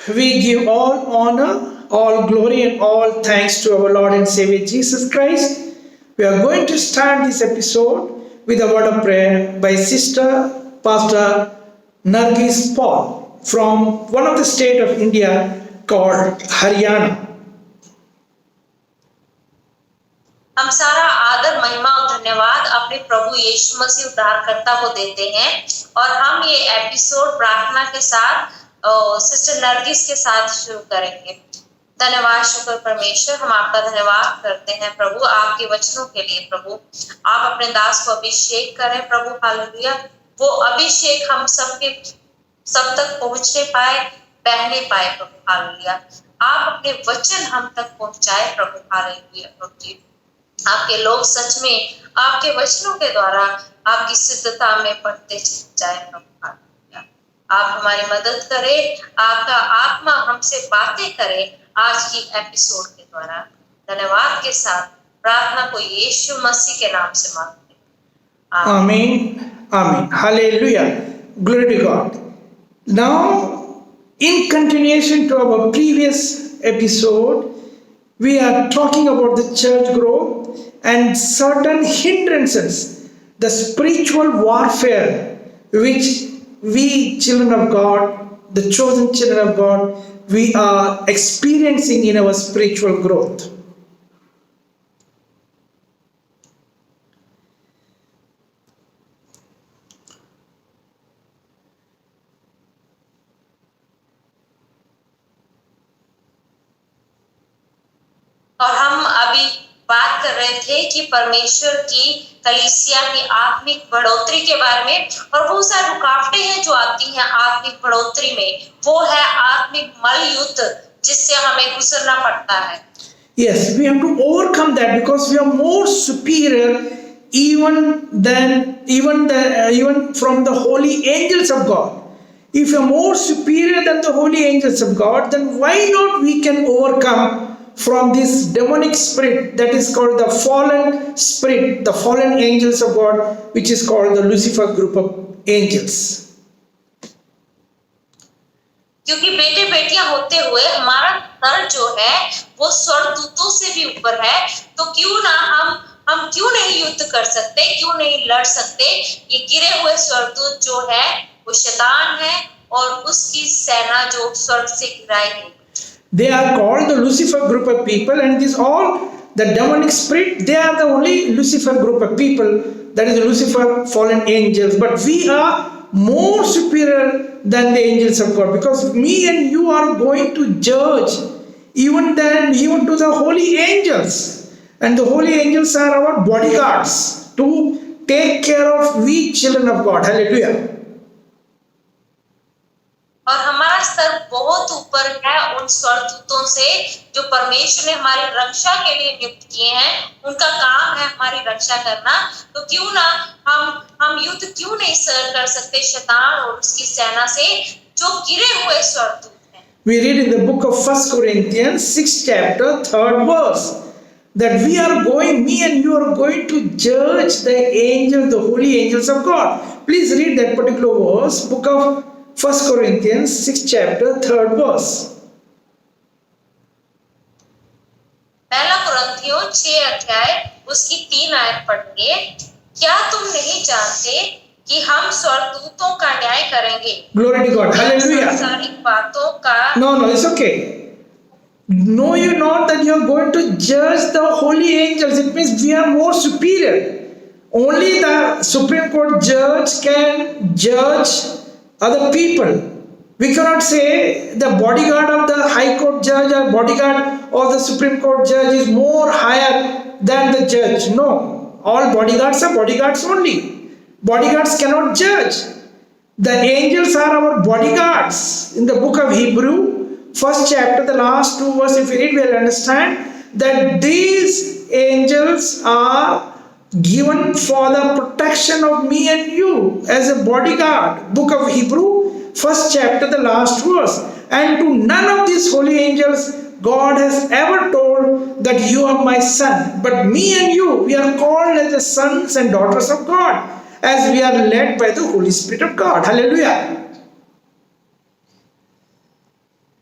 We give all honor, all glory, and all thanks to our Lord and Savior Jesus Christ. We are going to start this episode with a word of prayer by Sister Pastor Nargis Paul from one of the state of India called Haryana. हम सारा आदर महिमा और धन्यवाद अपने प्रभु यीशु मसीह उद्धारकर्ता को देते हैं और हम ये एपिसोड प्रार्थना के साथ सिस्टर नरगिस के साथ शुरू करेंगे। धन्यवाद शुक्र परमेश्वर, हम आपका धन्यवाद करते हैं प्रभु आपके वचनों के लिए। प्रभु आप अपने दास को अभिषेक करें प्रभु, हालेलुया। वो अभिषेक हम सब तक पहुंचने पाए, बहने पाए प्रभु, हालेलुया। आप अपने वचन हम तक पहुंचाए प्रभु, हालेलुया। प्रभु जी, आपके लोग सच में आपके वचनों के द्वारा आपकी सिद्धता में बढ़ते जाए प्रभु, हालेलुया। आप हमारी मदद करें, आपका आत्मा हमसे बातें करे आज की एपिसोड के द्वारा। धन्यवाद के साथ प्रार्थना को यीशु मसीह के नाम से मांगते हैं, आमीन आमीन, hallelujah, glory to God. Now, in continuation to our previous episode, we are talking about the church growth and certain hindrances, the spiritual warfare which we children of God, the chosen children of God, we are experiencing in our spiritual growth. और हम अभी बात कर रहे थे कि परमेश्वर की कलीसिया की आत्मिक बढ़ोतरी के बारे में, और बहुत सारी रुकावटें हैं जो आती हैं आत्मिक बढ़ोतरी में। वो है आत्मिक मल युद्ध जिससे हमें गुजरना पड़ता है। Yes, we have to overcome that because we are more superior even from the holy angels of God. If you are more superior than the holy angels of God, then why not we can overcome from this demonic spirit that is called the fallen spirit, the fallen angels of God, which is called the Lucifer group of angels. क्योंकि बेटे बेटियां होते हुए हमारा स्तर जो है वो स्वर्गदूतों से भी ऊपर है, तो क्यों ना हम क्यों नहीं युद्ध कर सकते, क्यों नहीं लड़ सकते। ये गिरे हुए स्वर्गदूत जो है वो शैतान है और उसकी सेना जो स्वर्ग से गिराई है। They are called the Lucifer group of people, and this all the demonic spirit, they are the only Lucifer group of people, that is the Lucifer fallen angels. But we are more superior than the angels of God, because me and you are going to judge even to the holy angels, and the holy angels are our bodyguards to take care of we children of God. Hallelujah. और हमारा स्तर बहुत ऊपर है उन स्वर्गदूतों से जो परमेश्वर ने हमारी रक्षा के लिए नियुक्त किए हैं। उनका काम है हमारी रक्षा करना, तो क्यों ना हम युद्ध क्यों नहीं कर सकते शैतान और उसकी सेना से जो गिरे हुए स्वर्गदूत हैं। We read in the book of 1 Corinthians 6 chapter 3rd verse that me and you are going to judge the angels, the holy angels of God. Please read that particular verse, book of 1 Corinthians 6 chapter 3rd verse. पहला कुरिन्थियों 6 अध्याय उसकी 3 आयत पढ़ेंगे। क्या तुम नहीं जानते कि हम स्वर्गदूतों का न्याय करेंगे? Glory to God. Hallelujah. सांसारिक बातों का No, it's okay. Know you not that you are going to judge the holy angels? It means we are more superior. Only the Supreme Court judge can judge other people. We cannot say the bodyguard of the High Court judge or bodyguard of the Supreme Court judge is more higher than the judge. No, all bodyguards are bodyguards only. Bodyguards cannot judge. The angels are our bodyguards. In the book of Hebrew, first chapter, the last 2 verses, if you read, we will understand that these angels are given for the protection of me and you as a bodyguard. Book of Hebrew, first chapter, the last verse. And to none of these holy angels God has ever told that you are my son. But me and you, we are called as the sons and daughters of God, as we are led by the Holy Spirit of God. Hallelujah.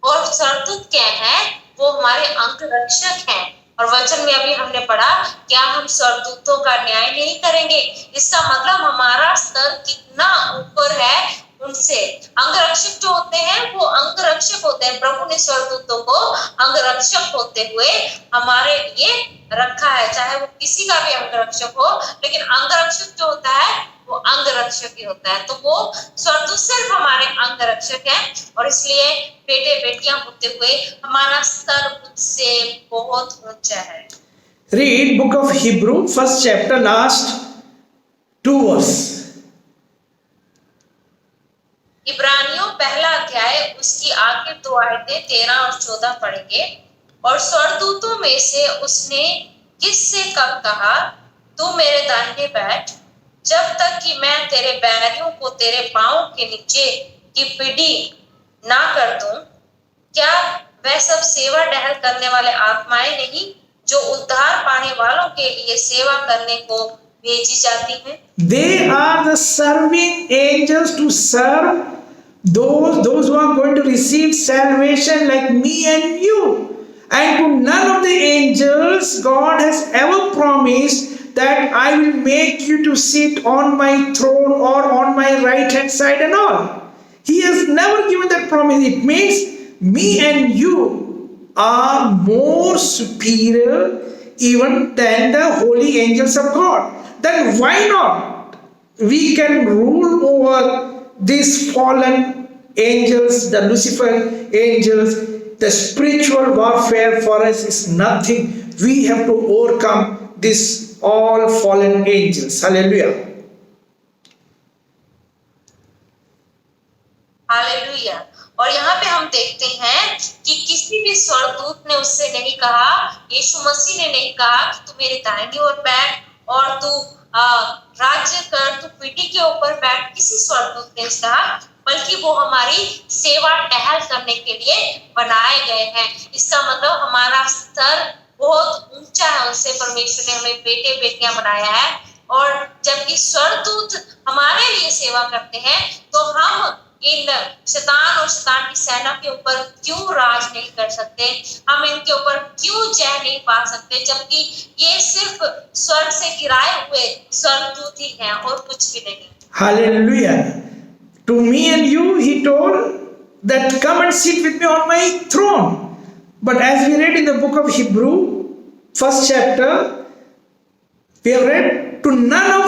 और सरदूत क्या है? वो हमारे अंगरक्षक हैं। और वचन में अभी हमने पढ़ा, क्या हम सरदूतों का न्याय नहीं करेंगे? इसका मतलब हमारा स्तर कितना ऊपर है उनसे। अंगरक्षक जो होते हैं वो अंगरक्षक होते हैं। प्रभु ने सरदूतों को अंगरक्षक होते हुए हमारे लिए रखा है, चाहे वो किसी का भी अंगरक्षक हो, लेकिन अंगरक्षक जो होता है वो अंगरक्षक ही होता है। तो वो स्वर्गदूत सिर्फ हमारे अंगरक्षक हैं, और इसलिए बेटे बेटियां होते हुए हमारा स्तर उससे बहुत ऊंचा है। Read book of Hebrew, first chapter, last 2 verse. इब्रानियों पहला अध्याय उसकी आखिर 2 आयतें 13 और 14 पढ़ेंगे। और स्वर्गदूतों में से उसने किससे कब कहा, तू मेरे दाहिने बैठ, जब तक कि मैं तेरे बैरियों को तेरे पांव के नीचे की पीढ़ी ना कर दूं? क्या वह सब सेवा टहल करने वाले आत्माएं नहीं जो उद्धार पाने वालों के लिए सेवा करने को भेजी जाती हैं? They are the serving angels to serve those who are going to receive salvation, like me and you. And to none of the angels God has ever promised that I will make you to sit on my throne or on my right hand side and all. He has never given that promise. It means me and you are more superior even than the holy angels of God. Then why not? We can rule over these fallen angels, the Lucifer angels. The spiritual warfare for us is nothing. We have to overcome this all fallen angels. Hallelujah. Hallelujah. और यहाँ पे हम देखते हैं कि किसी भी स्वर्गदूत ने उससे नहीं कहा, यीशु मसीह ने नहीं कहा कि तू मेरे दाहिनी ओर बैठ और तू राज्य कर, तू पीढ़ी के ऊपर बैठ। किसी स्वर्गदूत ने कहा, बल्कि वो हमारी सेवा टहल करने के लिए बनाए गए हैं। इसका मतलब हमारा स्तर बहुत ऊंचा है उनसे। परमेश्वर ने हमें बेटे बेटियां बनाया है, और जबकि स्वर्गदूत हमारे लिए सेवा करते हैं, तो हम इन शैतान और शैतान की सेना के ऊपर क्यों राज नहीं कर सकते? हम इनके ऊपर क्यों जय नहीं पा सकते? जबकि ये सिर्फ स्वर्ग से गिराए हुए स्वर्गदूत ही हैं और कुछ भी नहीं। Hallelujah. To me and you, he told that come and sit with me on my throne. But as we read in the book of Hebrew, first chapter, we have read, to none of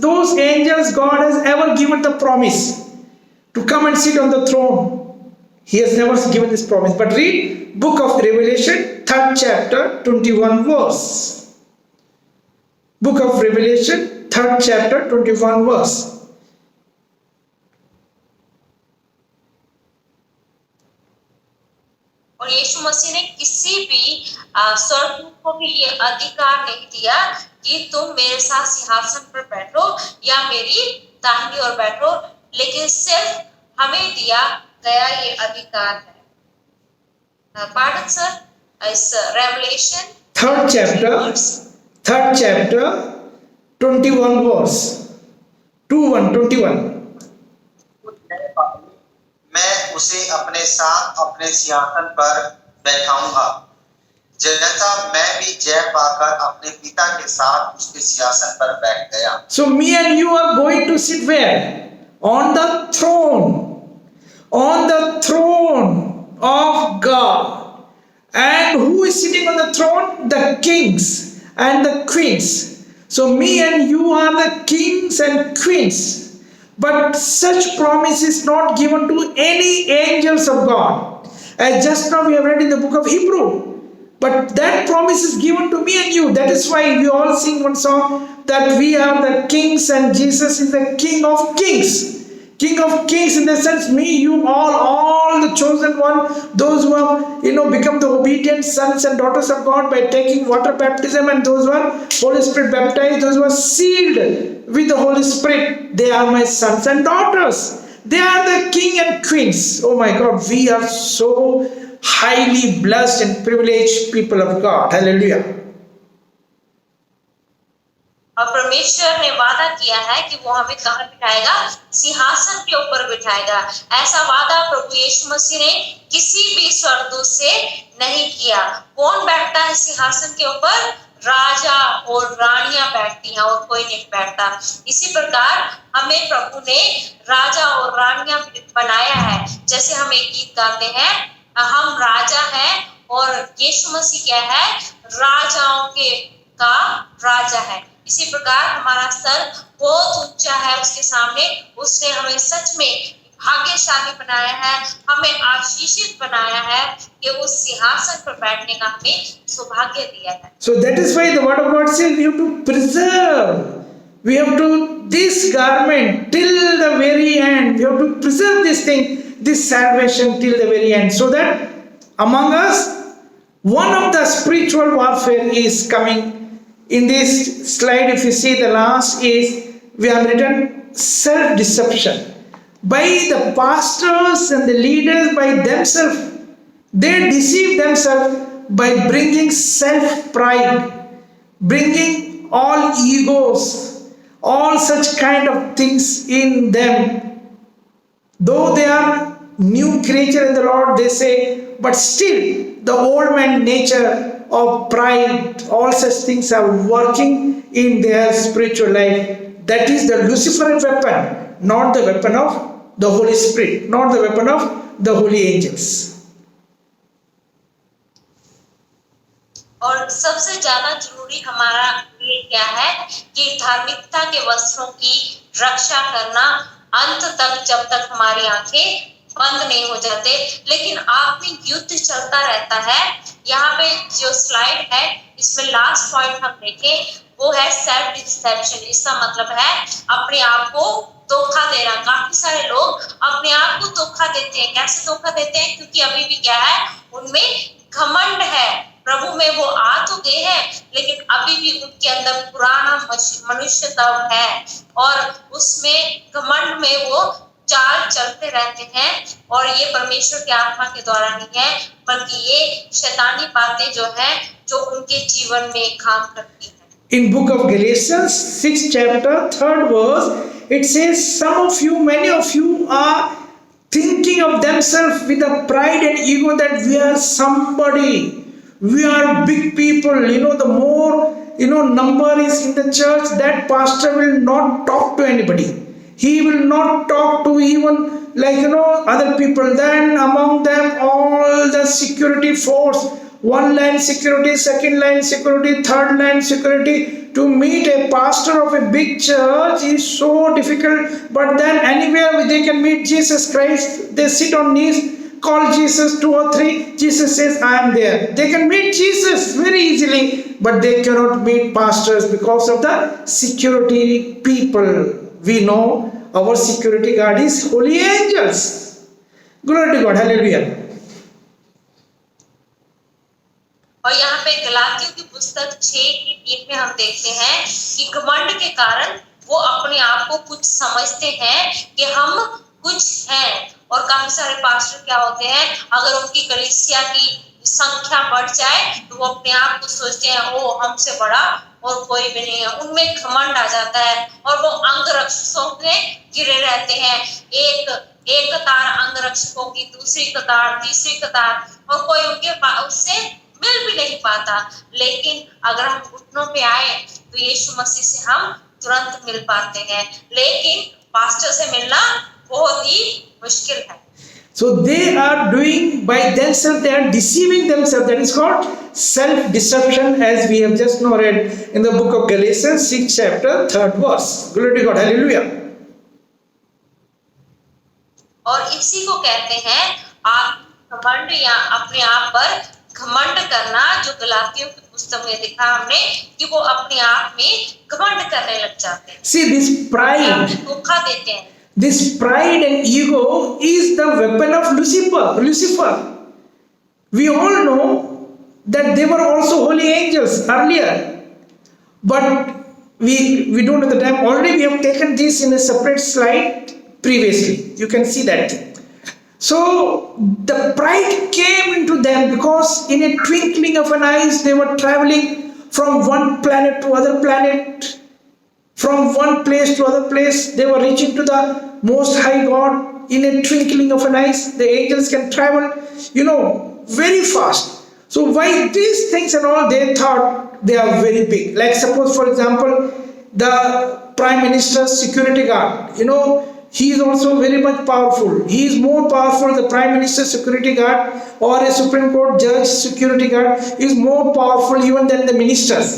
those angels God has ever given the promise to come and sit on the throne. He has never given this promise. But read book of Revelation, 3rd chapter, 21 verse. Book of Revelation, 3rd chapter, 21 verse. और यीशु मसीह ने किसी भी स्वर्गदूत को भी ये अधिकार नहीं दिया कि तुम मेरे साथ सिंहासन पर बैठो या मेरी दाहिनी ओर बैठो, लेकिन सिर्फ हमें दिया गया ये अधिकार है। पार्डन सर, इस रेवलेशन 3rd chapter 21 verse 21 मैं उसे अपने साथ अपने सिंहासन पर बैठाऊंगा, जैसा मैं भी जय पाकर अपने पिता के साथ उसके सिंहासन पर बैठ गया। So me and you are going to sit where? On the throne. On the throne of God. And who is sitting on the throne? The kings and the queens. So me and you are the kings and queens. But such promise is not given to any angels of God. As just now we have read in the book of Hebrew. But that promise is given to me and you. That is why we all sing one song that we are the kings and Jesus is the King of Kings. King of Kings in the sense me, you, all the chosen one, those who have become the obedient sons and daughters of God by taking water baptism, and those who are Holy Spirit baptized, those who are sealed with the Holy Spirit, they are my sons and daughters. They are the king and queens. Oh my God, we are so highly blessed and privileged people of God. Hallelujah. और परमेश्वर ने वादा किया है कि वो हमें कहाँ बिठाएगा, सिंहासन के ऊपर बिठाएगा। ऐसा वादा प्रभु यीशु मसीह ने किसी भी स्वर्गदूत से नहीं किया। कौन बैठता है सिंहासन के ऊपर? राजा और रानियां बैठती हैं और कोई नहीं बैठता। इसी प्रकार हमें प्रभु ने राजा और रानियां बनाया है। जैसे हम एक गीत गाते हैं, हम राजा हैं और यीशु मसीह क्या है? राजाओं के का राजा है। इसी प्रकार हमारा स्तर बहुत ऊंचा है उसके सामने। उसने हमें सच में भाग्यशाली बनाया है, हमें आशीषित बनाया है कि उस सिंहासन पर बैठने का हमें सौभाग्य दिया है। So that is why the word of God says we have to preserve. We have to this garment till the very end. We have to preserve this thing, this salvation till the very end, so that among us one of the spiritual warfare is coming. In this slide, if you see the last is we have written self-deception. By the pastors and the leaders by themselves, they deceive themselves by bringing self-pride, bringing all egos, all such kind of things in them. Though they are new creature in the Lord, they say, but still the old man nature of pride, all such things are working in their spiritual life. That is the Luciferian weapon, not the weapon of the Holy Spirit, not the weapon of the holy angels. और सबसे ज्यादा जरूरी हमारा लिए क्या है कि धार्मिकता के वस्त्रों की रक्षा करना अंत तक, जब तक हमारी आंखें बंद नहीं हो जाते। लेकिन आत्मिक युद्ध चलता रहता है। यहाँ पे जो स्लाइड है इसमें लास्ट पॉइंट हम देखें वो है सेल्फ डिसेप्शन। इसका मतलब है अपने आप को धोखा देना। काफी सारे लोग अपने आप को धोखा देते हैं। कैसे धोखा देते हैं? क्योंकि अभी भी क्या है, उनमें घमंड है। प्रभु में वो आ तो गए हैं लेकिन अभी भी उनके अंदर पुराना मनुष्यत्व है और उसमें घमंड में वो चाल चलते रहते हैं। और ये परमेश्वर की आत्मा के द्वारा नहीं है, बल्कि ये शैतानी बातें जो हैं जो उनके जीवन में काम करती हैं। In book of Galatians 6th chapter 3rd verse, it says some of you, many of you are thinking of themselves with a pride and ego that we are somebody, we are big people. The more number is in the church, that pastor will not talk to anybody. He will not talk to even other people. Then among them all the security force, one line security, second line security, third line security. To meet a pastor of a big church is so difficult. But then anywhere they can meet Jesus Christ. They sit on knees, call Jesus 2 or 3. Jesus says, I am there. They can meet Jesus very easily, but they cannot meet pastors because of the security people. We know our security guard is holy angels. Glory to God. Hallelujah. और यहाँ पे गलातियों की पुस्तक 6:3 में हम देखते हैं कि घमंड के कारण वो अपने आप को कुछ समझते हैं कि हम कुछ हैं। और काफी सारे पास्टर क्या होते हैं, अगर उनकी कलीसिया की संख्या बढ़ जाए तो वो अपने आप को सोचते हैं ओ हमसे बड़ा और कोई भी नहीं है। उनमें घमंड आ जाता है और वो अंगरक्षकों में गिरे रहते हैं। एक कतार अंगरक्षकों की, दूसरी कतार, तीसरी कतार, और कोई उनके उससे मिल भी नहीं पाता। लेकिन अगर हम घुटनों पे आए तो यीशु मसीह से हम तुरंत मिल पाते हैं। लेकिन पास्टर से मिलना बहुत ही मुश्किल है। So they are doing by themselves, they are deceiving themselves. That is called self-deception, as we have just now read in the book of Galatians 6 chapter 3rd verse. Glory to God. Hallelujah. और इसी को कहते हैं घमंड या अपने आप पर घमंड करना, जो गलातियों की पुस्तक में देखा हमने कि वो अपने आप में घमंड करने लग जाते हैं। See, this pride, धोखा देते हैं। this pride and ego is the weapon of Lucifer. We all know that they were also holy angels earlier, but we don't know the time. Already we have taken this in a separate slide previously. You can see that. So the pride came into them because in a twinkling of an eye they were traveling from one planet to other planet. from one place to other place. They were reaching to the most high God in a twinkling of an eye. The angels can travel, very fast. So why these things and all, they thought they are very big. Like suppose, for example, the Prime Minister's security guard, he is also very much powerful. He is more powerful, the Prime Minister's security guard or a Supreme Court judge security guard is more powerful even than the ministers.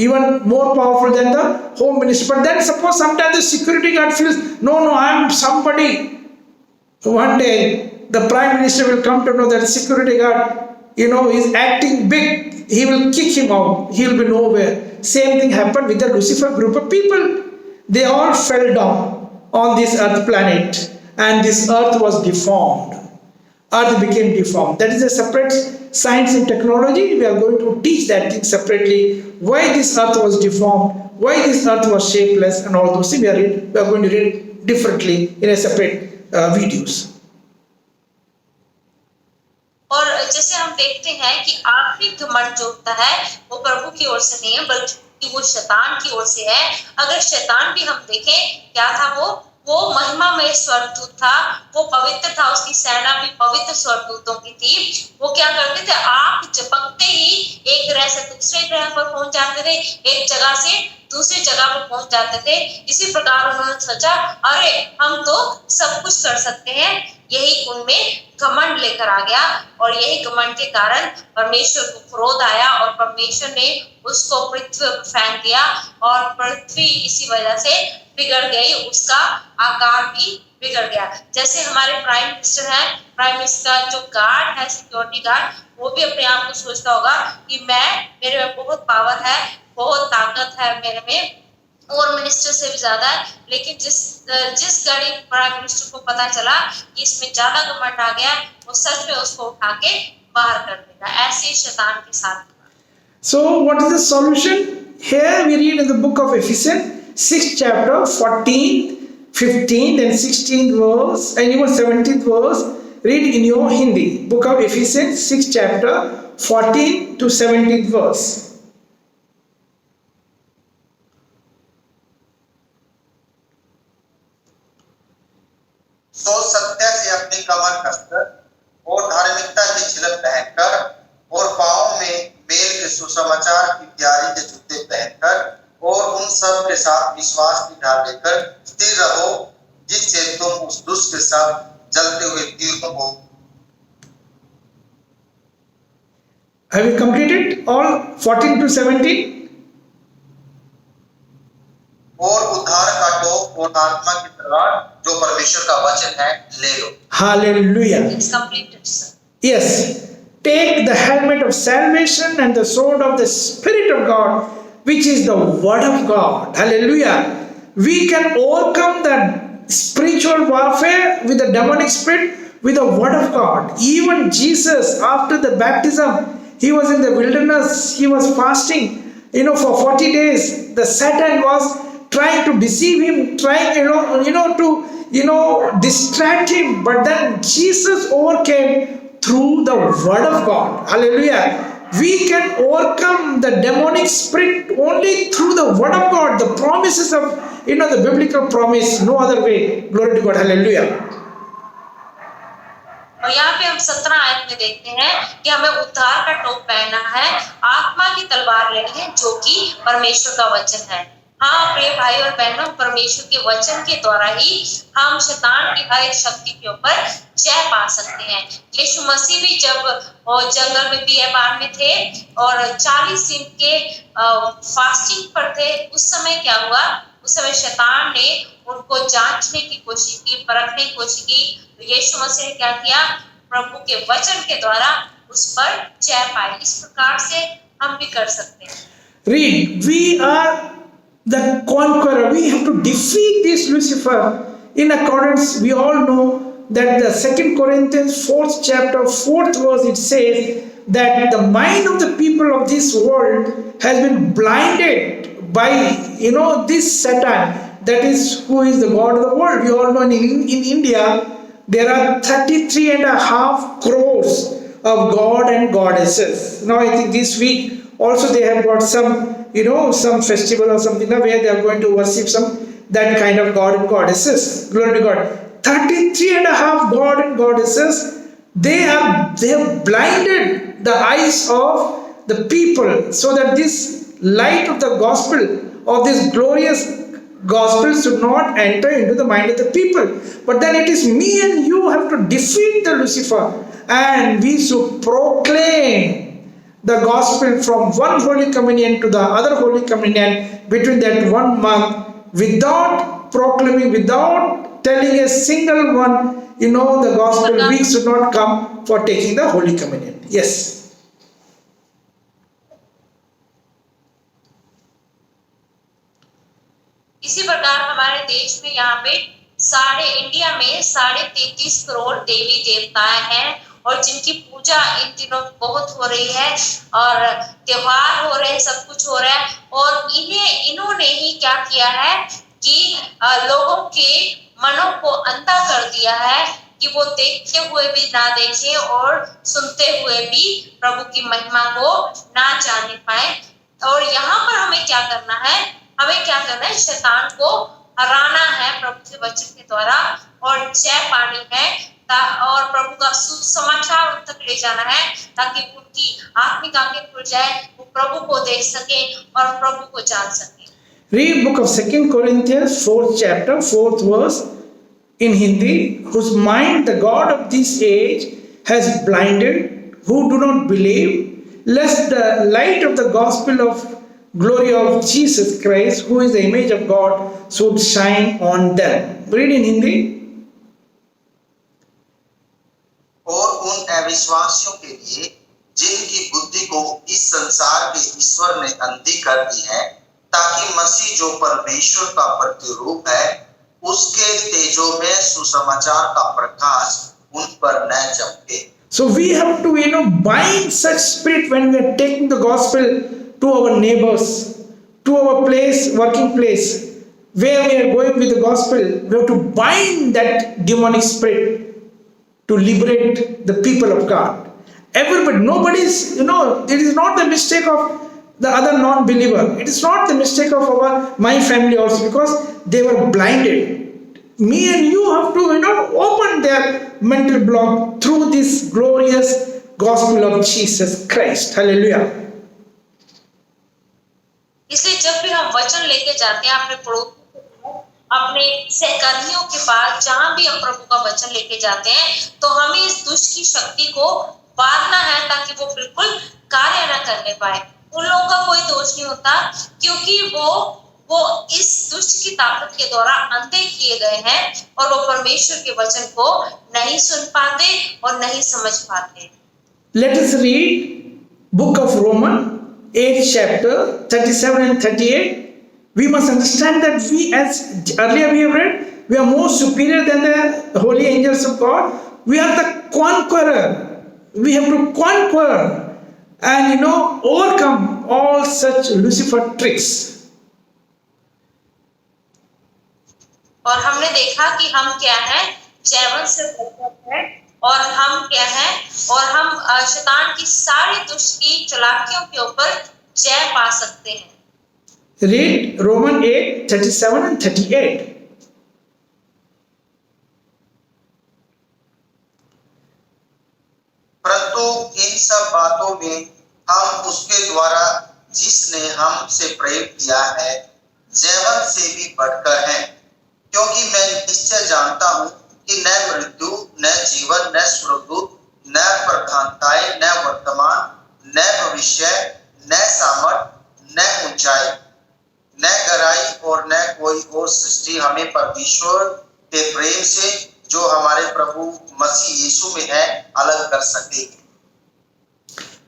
Even more powerful than the Home Minister. But then suppose sometimes the security guard feels, no, I am somebody. One day the Prime Minister will come to know that security guard, is acting big. He will kick him out. He will be nowhere. Same thing happened with the Lucifer group of people. They all fell down on this earth planet and this earth was deformed. Earth became deformed. That is a separate science and technology. We are going to teach that thing separately. Why this earth was deformed, why this earth was shapeless, and all those things we are going to read differently in a separate videos. और जैसे हम देखते हैं कि आखिरी घमंड जो होता है वो प्रभु की ओर से नहीं है बल्कि वो शैतान की ओर से है। अगर शैतान भी हम देखें क्या था वो महिमा में स्वर्गदूत था, वो पवित्र था, उसकी सेना भी पवित्र स्वर्गदूतों की थी। वो क्या करते थे, आग झपकते ही एक ग्रह से दूसरे ग्रह पर पहुंच जाते थे, एक जगह से दूसरी जगह पर पहुंच जाते थे। इसी प्रकार उन्होंने सोचा अरे हम तो सब कुछ कर सकते हैं। यही उनमें घमंड लेकर आ गया और यही घमंड के कारण परमेश्वर को क्रोध आया और परमेश्वर ने उसको पृथ्वी पर फेंक दिया और पृथ्वी इसी वजह से बिगड़ गई, उसका आकार भी बिगड़ गया। जैसे हमारे प्राइम मिनिस्टर हैं, प्राइम मिनिस्टर का जो गार्ड है, सिक्योरिटी गार्ड, वो भी अपने आप को सोचता होगा कि मेरे में बहुत पावर है, बहुत ताकत है मेरे में और मिनिस्टर से भी ज्यादा है। लेकिन जिस घड़ी प्राइम मिनिस्टर को पता चला कि इसमें ज्यादा घमंड आ गया, वो सच में उसको उठा के बाहर कर देगा। ऐसे ही शैतान के साथ। So what is the solution? Here we read in the book of Ephesians 6th chapter 14, 15 and 16th verse and even 17th verse. Read in your Hindi. Book of Ephesians 6th chapter 14 to 17th verse. सो सत्य से अपनी कमर कसकर और धार्मिकता की झिलक पहनकर और पांवों में मेल के सुसमाचार की तैयारी के जूते पहनकर और उन सब के साथ विश्वास की ढाल लेकर स्थिर रहो, जिससे तुम उस दुष्ट के साथ जलते हुए तीर को। Have you completed all 14 to 17? और उद्धार का टोप और आत्मा की तलवार जो परमेश्वर का वचन है ले लो। Hallelujah. It's completed, sir. Yes. Take the helmet of salvation and the sword of the Spirit of God, which is the Word of God. Hallelujah. We can overcome the spiritual warfare with the demonic spirit with the Word of God. Even Jesus, after the baptism, he was in the wilderness, he was fasting, for 40 days. The Satan was trying to deceive him, trying, to distract him. But then Jesus overcame through the Word of God. Hallelujah. We can overcome the demonic spirit only through the Word of God. The promises of, the biblical promise, no other way. Glory to God. Hallelujah. और यहाँ पे हम 17 आयत में देखते हैं कि हमें उद्धार का टोप पहनना है, आत्मा की तलवार लेनी है जो कि परमेश्वर का वचन है। हाँ प्रिय भाई और बहनों, परमेश्वर के वचन के द्वारा ही हम शैतान की हर एक शक्ति के ऊपर जय पा सकते हैं। यीशु मसीह भी जब जंगल में बियाबान में थे और 40 दिन के फास्टिंग पर थे, उस समय क्या हुआ? उस समय शैतान ने उनको जांचने की कोशिश की, परखने की कोशिश की। तो यीशु मसीह ने क्या किया? प्रभु के वचन के द्वारा उस पर जय पाई। इस प्रकार से हम भी कर सकते हैं। Read, we are the conqueror. We have to defeat this Lucifer. In accordance, we all know that the 2 Corinthians 4th chapter 4th verse, it says that the mind of the people of this world has been blinded by this Satan, that is who is the God of the world. We all know in India there are 33.5 crores of God and goddesses. Now I think this week also they have got some some festival or something where they are going to worship that kind of god and goddesses. Glory to God. 33 and a half god and goddesses, they have blinded the eyes of the people so that this light of the gospel, of this glorious gospel, should not enter into the mind of the people. But then it is me and you have to defeat the Lucifer, and we should proclaim the gospel from one Holy Communion to the other Holy Communion between that 1 month, without proclaiming, without telling a single one, the gospel. We should not come for taking the Holy Communion. Yes. इसी प्रकार हमारे देश में यहाँ पे India में 33.5 करोड़ देवी देवताएं हैं, और जिनकी पूजा इन दिनों बहुत हो रही है, और त्योहार हो रहे हैं, सब कुछ हो रहा है। और इन्होंने ही क्या किया है कि लोगों के मनों को अंधा कर दिया है कि वो देखते हुए भी ना देखें और सुनते हुए भी प्रभु की महिमा को ना जान पाए। और यहाँ पर हमें क्या करना है? हमें क्या करना है? शैतान को हराना है प्रभु के वचन के द्वारा, और जय पानी है, और प्रभु का सुसमाचार उन तक ले जाना है, ताकि उनकी आत्मिक आंखें खुल जाए, वो प्रभु को देख सके और प्रभु को जान सके। Read book of 2 Corinthians 4th chapter 4th verse in Hindi. Whose mind the God of this age has blinded, who do not believe, lest the light of the gospel of glory of Jesus Christ, who is the image of God, should shine on them. Read in Hindi. और उन अविश्वासियों के लिए जिनकी बुद्धि को इस संसार के ईश्वर ने अंधी कर दी है, ताकि मसीह जो परमेश्वर का प्रतिरूप है, उसके तेजो में सुसमाचार का प्रकाश उन पर न चमके। So we have to bind such spirit when we are taking the gospel to our neighbors, to our place, working place, where we are going with the gospel. We have to bind that demonic spirit to liberate the people of God. Everybody, nobody's, it is not the mistake of the other non-believer. It is not the mistake of my family also, because they were blinded. Me and you have to, open their mental block through this glorious gospel of Jesus Christ. Hallelujah. इसलिए जब भी हम वचन लेके जाते हैं अपने पड़ोसी, अपने सहकर्मियों के पास, जहां भी हम प्रभु का वचन लेके जाते हैं, तो हमें इस दुष्ट की शक्ति को बांधना है, ताकि वो बिल्कुल कार्य न करने पाए। उन लोगों का कोई दोष नहीं होता, क्योंकि वो इस दुष्ट की ताकत के द्वारा अंधे किए गए हैं, और वो परमेश्वर के वचन को नहीं सुन पाते और नहीं समझ पाते। Let us read book of Romans 8th chapter 37 and 38. We must understand that we, as earlier we have read, we are more superior than the holy angels of God. We are the conqueror. We have to conquer and overcome all such Lucifer tricks. और हमने देखा कि हम क्या हैं? जैवन से बरकत है, और हम क्या हैं? और हम शैतान की सारी दुष्ट की चालाकियों के ऊपर जय पा सकते हैं। Read Romans 8:37 and 38. परंतु इन सब बातों में हम उसके द्वारा जिसने हमसे प्रेम किया है, जैवन से भी बढ़कर हैं, क्योंकि मैं निश्चय जानता हूं कि न मृत्यु, न जीवन, न स्वर्गदूत, न प्रधानताएं, न वर्तमान, न भविष्य, न सामर्थ, न ऊंचाई, न गहराई और न कोई और सृष्टि हमें परमेश्वर के प्रेम से जो हमारे प्रभु मसीह यीशु में है अलग कर सकेगी।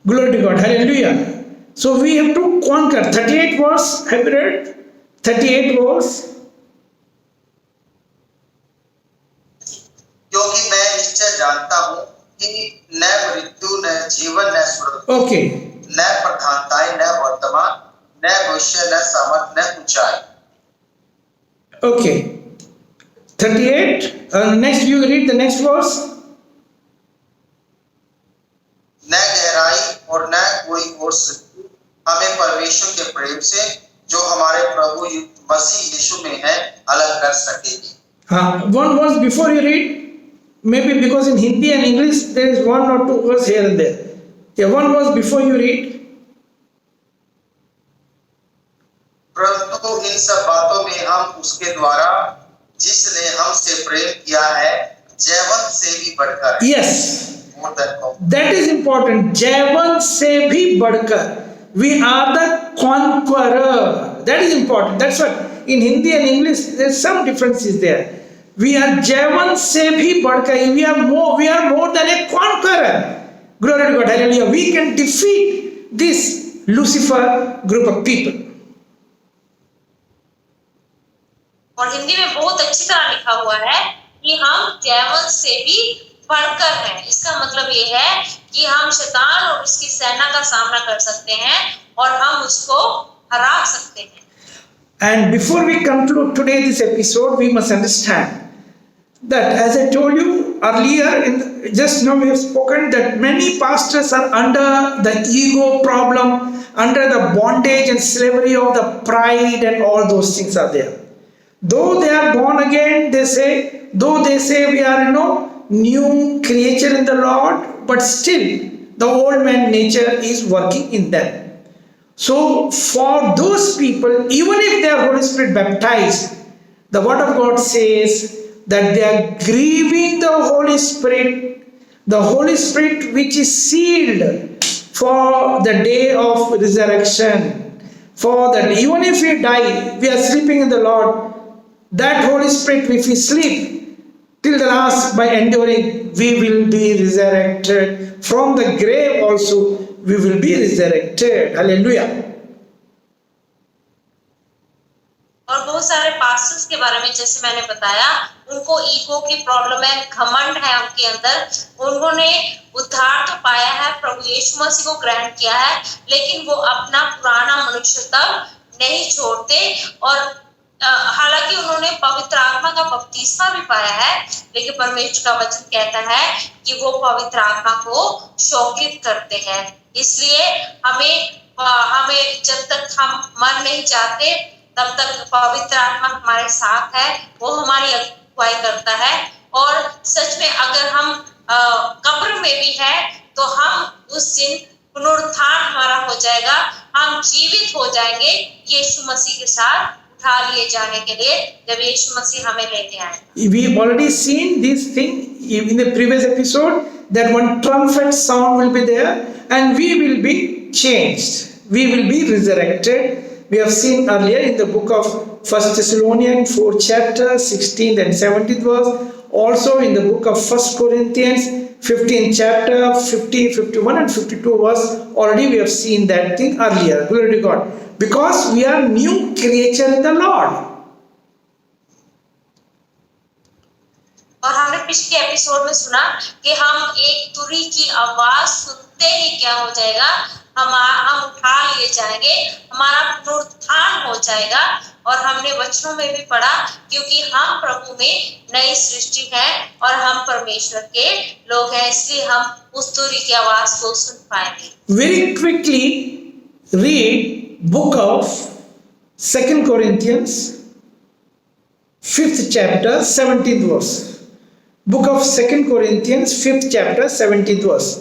Glory to God. Hallelujah. So we have to conquer. 38 verse. Have you read? 38 verse. क्योंकि मैं निश्चय जानता हूं कि न मृत्यु, न जीवन, न स्वर्ग, Okay. न प्रधानताएं, न वर्तमान, न भविष्य, न सामर्थ, न ऊंचाई। Okay. 38. Next, you read the next verse. न गहराई और न कोई और सृष्टि हमें परमेश्वर के प्रेम से जो हमारे प्रभु मसीह यीशु में है अलग कर सकेगी। One verse before you read, maybe because in Hindi and English there is one or two verse here and there. Yeah, one verse before you read. परंतु इन सब बातों में हम उसके द्वारा जिसने हमसे प्रेम किया है जैवन से भी बढ़कर। Yes, More than conqueror. that is important. जैवन से भी बढ़कर. We are the conqueror. That is important. That's what in Hindi and English there's some differences there. We are जैवन से भी बढ़कर. We are more than a conqueror. Glory to God. Hallelujah. We can defeat this Lucifer group of people. और हिंदी में बहुत अच्छी तरह लिखा हुआ है कि हम जैवन से भी बढ़कर हैं। इसका मतलब ये है कि हम शैतान और उसकी सेना का सामना कर सकते हैं और हम उसको हरा सकते हैं। And before we conclude today this episode, we must understand that, as I told you earlier, just now we have spoken that many pastors are under the ego problem, under the bondage and slavery of the pride, and all those things are there. Though they are born again, they say we are new creature in the Lord, but still the old man nature is working in them. So for those people, even if they are Holy Spirit baptized, the Word of God says that they are grieving the Holy Spirit which is sealed for the day of resurrection. For that, even if we die, we are sleeping in the Lord. That Holy Spirit, if we sleep till the last by enduring, we will be resurrected. From the grave also, we will be resurrected. Hallelujah. और बहुत सारे pastors के बारे में जैसे मैंने बताया, उनको ईगो की प्रॉब्लम है, घमंड है उनके अंदर। उन्होंने उद्धार तो पाया है, प्रभु यीशु मसीह को ग्रहण किया है, लेकिन वो अपना पुराना मनुष्य तब नहीं छोड़ते। और हालांकि उन्होंने पवित्र आत्मा का बपतिस्मा भी पाया है, लेकिन परमेश्वर का वचन कहता है कि वो पवित्र आत्मा को शोकित करते हैं। इसलिए हमें जब तक हम मर नहीं जाते तब तक पवित्र आत्मा हमारे साथ है, वो हमारी अगुवाई करता है। और सच में अगर हम कब्र में भी है तो हम उस दिन पुनरुत्थान हमारा हो जाएगा, हम जीवित हो जाएंगे यीशु मसीह के साथ उठा लिए जाने के लिए, जब यीशु मसीह हमें लेने आए। We have already seen this thing in the previous episode, that one trumpet sound will be there and we will be changed. We will be resurrected. We have seen earlier in the book of 1 Thessalonians 4 chapter 16th and 17th verse, also in the book of 1 Corinthians 15th chapter 50, 51 and 52 verse. Already we have seen that thing earlier. Glory to God. Because we are new creature in the Lord. और हमने पिछले episode में सुना कि हम एक तुरी की आवाज सुनते ही क्या हो जाएगा, हम उठा लिए जाएंगे, हमारा पुनरुत्थान हो जाएगा। और हमने वचनों में भी पढ़ा, क्योंकि हम प्रभु में नई सृष्टि हैं और हम परमेश्वर के लोग हैं, इसलिए हम उस तुरी की आवाज को सुन पाएंगे। Very quickly read book of 2 Corinthians 5th chapter 17th verse. Book of 2 Corinthians 5th chapter 17th verse.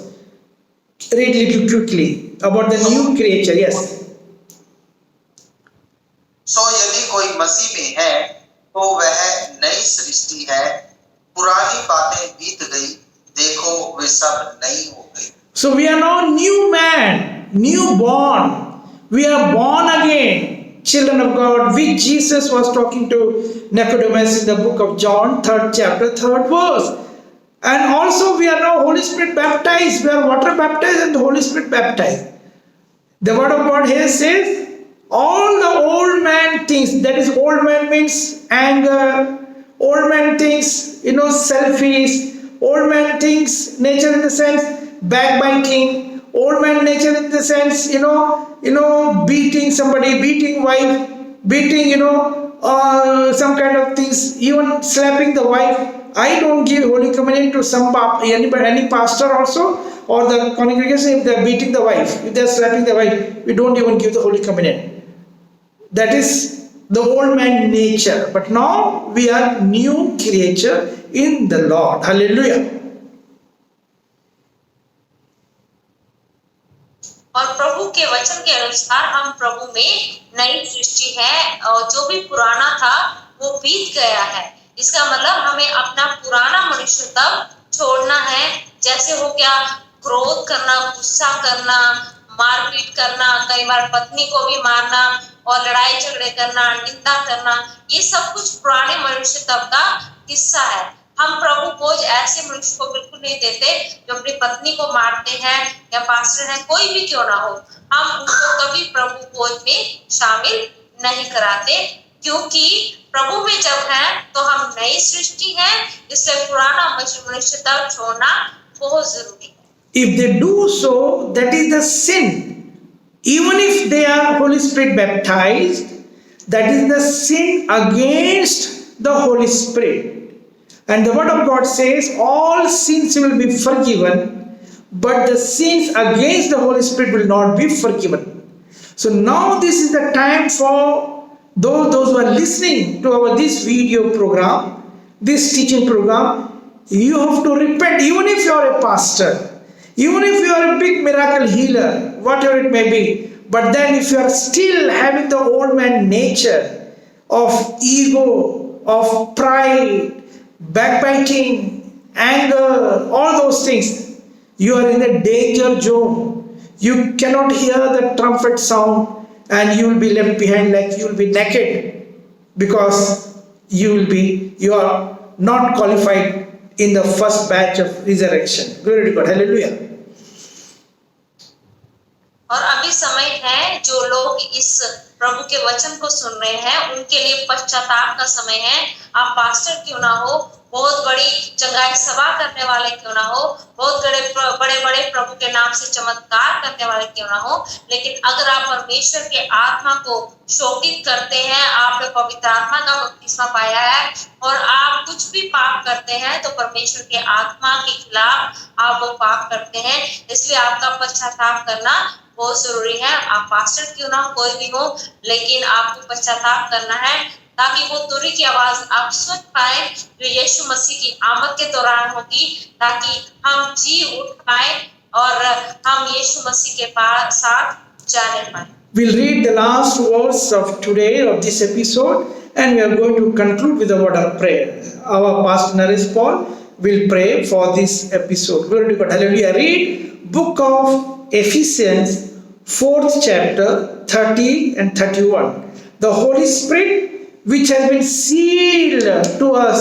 Read little quickly about the new creature. Yes. सो यदि कोई मसीह में है तो वह नई सृष्टि है, पुरानी बातें बीत गई, देखो वे सब नई हो गई। So we are now new man, new born. We are born again, children of God, which Jesus was talking to Nicodemus in the book of John, 3rd chapter, 3rd verse. And also we are now Holy Spirit baptized. We are water baptized and the Holy Spirit baptized. The word of God here says, all the old man things, that is, old man means anger, old man things, selfish, old man things, nature in the sense, backbiting, old man nature in the sense, beating somebody, beating wife, beating, some kind of things, even slapping the wife. I don't give Holy Communion to any pastor also. or the congregation, if they are beating the wife, if they are slapping the wife, we don't even give the Holy Communion. That is the old man nature. But now we are new creature in the Lord. Hallelujah. और प्रभु के वचन के अनुसार हम प्रभु में नई सृष्टि है और जो भी पुराना था वो बीत गया है। इसका मतलब हमें अपना पुराना मनुष्य तब छोड़ना है, जैसे हो गया क्रोध करना, गुस्सा करना, मारपीट करना, कई बार पत्नी को भी मारना और लड़ाई झगड़े करना, निंदा करना, ये सब कुछ पुराने मनुष्य तब का हिस्सा है। हम प्रभु भोज ऐसे मनुष्य को बिल्कुल नहीं देते जो अपनी पत्नी को मारते हैं या पास्टर हैं, कोई भी क्यों ना हो, हम उनको कभी प्रभु भोज में शामिल नहीं कराते, क्योंकि प्रभु में जब है तो हम नई सृष्टि हैं, इसलिए पुराना मनुष्य तब छोड़ना बहुत जरूरी है। If they do so, that is the sin. Even if they are Holy Spirit baptized, that is the sin against the Holy Spirit. And the word of God says all sins will be forgiven, but the sins against the Holy Spirit will not be forgiven. So now this is the time for those who are listening to this video program, this teaching program. You have to repent, even if you are a pastor, even if you are a big miracle healer, whatever it may be. But then if you are still having the old man nature of ego, of pride, backbiting, anger, all those things, you are in a danger zone. You cannot hear the trumpet sound and you will be left behind like you will be naked, because you are not qualified in the first batch of resurrection. Glory to God. Hallelujah. और अभी समय है जो लोग इस प्रभु के वचन को सुन रहे हैं उनके लिए पश्चाताप का समय है। आप पास्टर क्यों ना हो, बहुत बड़ी चंगाई सभा करने वाले क्यों ना हो, बहुत बड़े प्रभु के नाम से चमत्कार करने वाले क्यों ना हो, लेकिन अगर आप परमेश्वर के आत्मा को शोकित करते हैं, आपने पवित्र आत्मा का बपतिस्मा पाया है और आप कुछ भी पाप करते हैं, तो परमेश्वर के आत्मा के खिलाफ आप वो पाप करते हैं। इसलिए आपका पश्चाताप करना बहुत जरूरी है। आप पास्टर क्यों ना हो, कोई भी हो, लेकिन आपको पश्चाताप करना है ताकि वो तुरी की आवाज आप सुन पाए जो यीशु मसीह की आमद के दौरान होगी, ताकि हम जी उठ पाए और हम यीशु मसीह के साथ जाने पाए। We'll read the last verse of today of this episode and we are going to conclude with a word of prayer. Our Pastor Naresh Paul will pray for this episode. Glory to God. Hallelujah. Read book of Ephesians 4th chapter 30 and 31. The Holy Spirit which has been sealed to us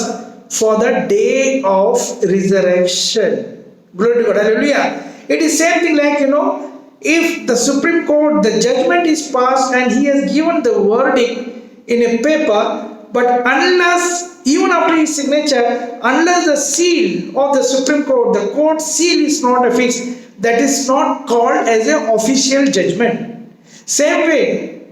for the day of resurrection. Glory to God. Hallelujah. It is same thing like, if the Supreme Court, the judgment is passed and he has given the verdict in a paper, but unless, even after his signature, unless the seal of the Supreme Court, the court seal is not affixed, that is not called as an official judgment. Same way,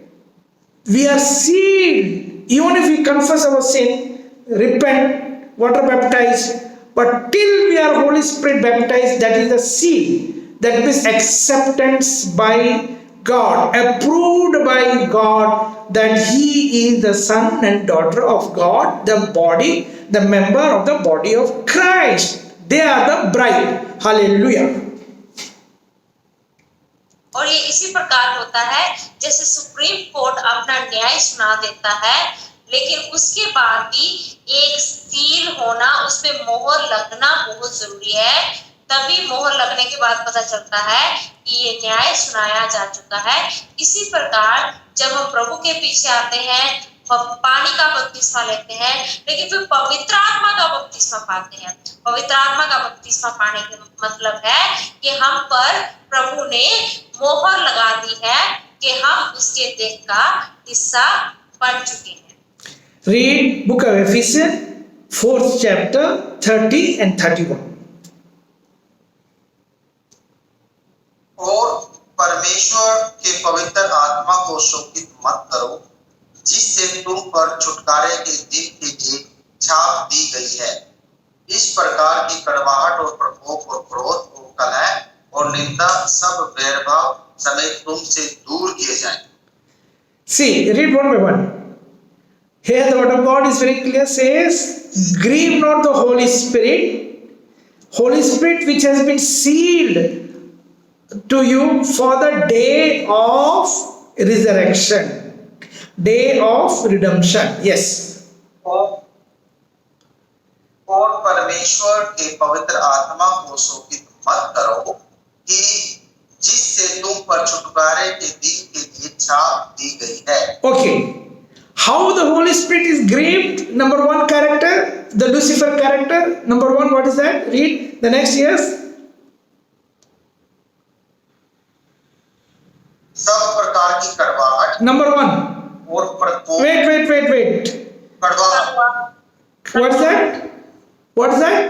we are sealed. Even if we confess our sin, repent, water baptized, but till we are Holy Spirit baptized, that is the seal. That means acceptance by God, approved by God that He is the son and daughter of God, the body, the member of the body of Christ. They are the bride. Hallelujah. और ये इसी प्रकार होता है जैसे supreme court अपना न्याय सुना देता है, लेकिन उसके बाद भी एक सील होना, उस पे मोहर लगना बहुत जरूरी है। तभी मोहर लगने के बाद पता चलता है कि ये न्याय सुनाया जा चुका है। इसी प्रकार जब हम प्रभु के पीछे आते हैं, पानी का बपतिस्मा लेते हैं, लेकिन फिर पवित्र आत्मा का बपतिस्मा पाते हैं। पवित्र आत्मा का बपतिस्मा पाने का मतलब है कि हम पर प्रभु ने मोहर लगा दी है कि हम उसके देह का हिस्सा बन चुके हैं। Read book of Ephesians 4th chapter 30 and 31. और परमेश्वर के पवित्र आत्मा को शोकित मत करो, जिससे तुम पर छुटकारे के दिन के लिए छाप दी गई है। इस प्रकार की कड़वाहट और प्रकोप और क्रोध और कलह निंदा सब वैरभाव समेत तुमसे दूर किए जाएं। See, read one by one. Here the word of God is very clear, says, grieve not the Holy Spirit. Holy Spirit which has been sealed to you for the day of resurrection, day of redemption. Yes. और परमेश्वर के पवित्र आत्मा को शोकित मत करो कि जिससे तुम पर छुटकारे के दिन के लिए छाप दी गई है। Okay. How the Holy Spirit is grieved? Number one character, the Lucifer character. Number one, what is that? Read the next, yes. सब प्रकार की कड़वाहट Number one. और प्रकोप। Wait. कड़वाहट। What's that? What's that?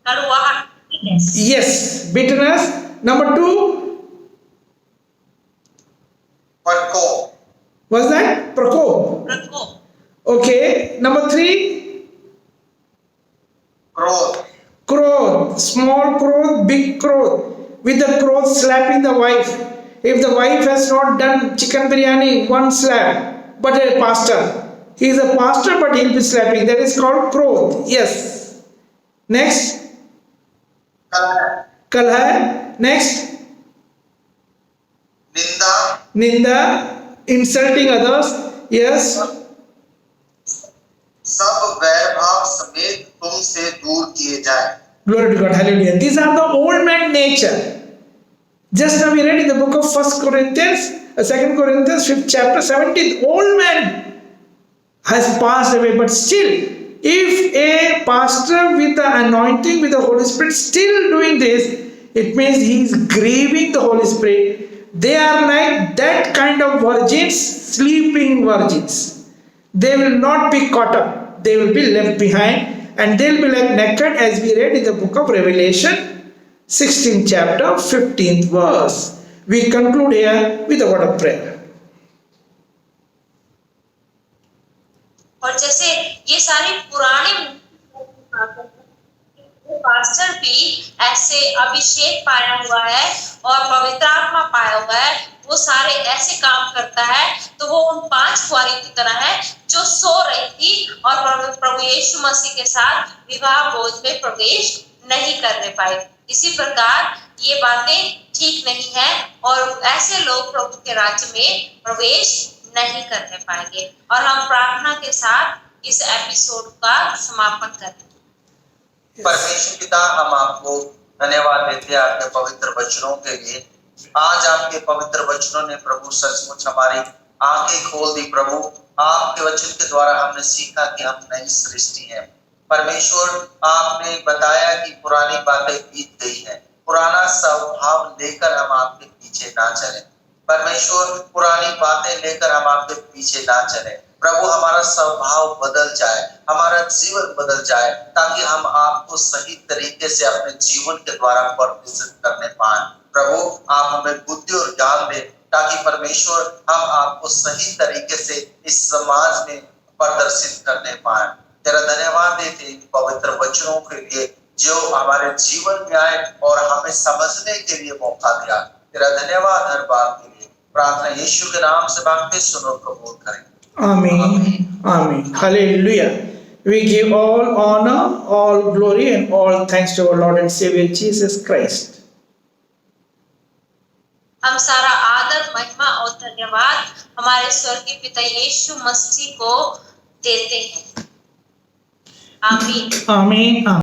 कड़वाहट, Yes, bitterness. Number two, प्रकोप। what's that? Prakop. प्रकोप, Okay. Number three, क्रोध। Krodh. Small Krodh, big Krodh. With the Krodh slapping the wife. If the wife has not done chicken biryani, one slap. But a pastor. He is a pastor, but he'll be slapping. That is called Krodh. Yes. Next. कलह। Kalha. Next. निंदा। Ninda. Insulting others. Yes. सब वैरभाव समेत तुमसे दूर किए जाए। Glory to God. Hallelujah. These are the old man nature. Just now we read in the book of 1 Corinthians, 2 Corinthians, 5th chapter, 17th. Old man has passed away, but still, if a pastor with the anointing, with the Holy Spirit, still doing this, it means he is grieving the Holy Spirit. They are like that kind of virgins, sleeping virgins. They will not be caught up. They will be left behind. And they'll be like naked, as we read in the book of Revelation, 16th chapter, 15th verse. We conclude here with a word of prayer. और जैसे ये सारी पुराने pastor भी ऐसे अभिषेक पाया हुआ है और पवित्र आत्मा पाया हुआ है, वो सारे ऐसे काम करता है, तो वो उन 5 कुंवारी की तरह है जो सो रही थी और प्रभु यीशु मसीह के साथ विवाह भोज में प्रवेश नहीं करने पाए। इसी प्रकार ये बातें ठीक नहीं है और ऐसे लोग प्रभु के राज्य में प्रवेश नहीं करने पाएंगे। और हम प्रार्थना के साथ इस एपिसोड का समापन करें। परमेश्वर पिता, हम आपको धन्यवाद देते हैं आपके पवित्र वचनों के लिए। आज आपके पवित्र वचनों ने प्रभु सचमुच हमारी आंखें खोल दी। प्रभु, आपके वचन के द्वारा हमने सीखा कि हम नई सृष्टि हैं। परमेश्वर, आपने बताया कि पुरानी बातें बीत गई हैं, पुराना स्वभाव लेकर हम आपके पीछे ना चलें। परमेश्वर, पुरानी बातें लेकर हम आपके पीछे ना चलें। प्रभु, हमारा स्वभाव बदल जाए, हमारा जीवन बदल जाए, ताकि हम आपको सही तरीके से अपने जीवन के द्वारा प्रदर्शित करने पाए। प्रभु, आप हमें बुद्धि और ज्ञान दें, ताकि परमेश्वर हम आपको सही तरीके से इस समाज में प्रदर्शित करने पाए। तेरा धन्यवाद देते हैं पवित्र वचनों के लिए जो हमारे जीवन में आए और हमें समझने के लिए मौका दिया। तेरा धन्यवाद हर बात के लिए। प्रार्थना यीशु के नाम से मांगते, सुनो, कबूल करें। Amen. Amen. Hallelujah. We give all honor, all glory, and all thanks to our Lord and Savior Jesus Christ. हम सारा आदर, महिमा और धन्यवाद हमारे स्वर्गीय पिता यीशु मसीह को देते हैं। आमीन। Amen. Amen.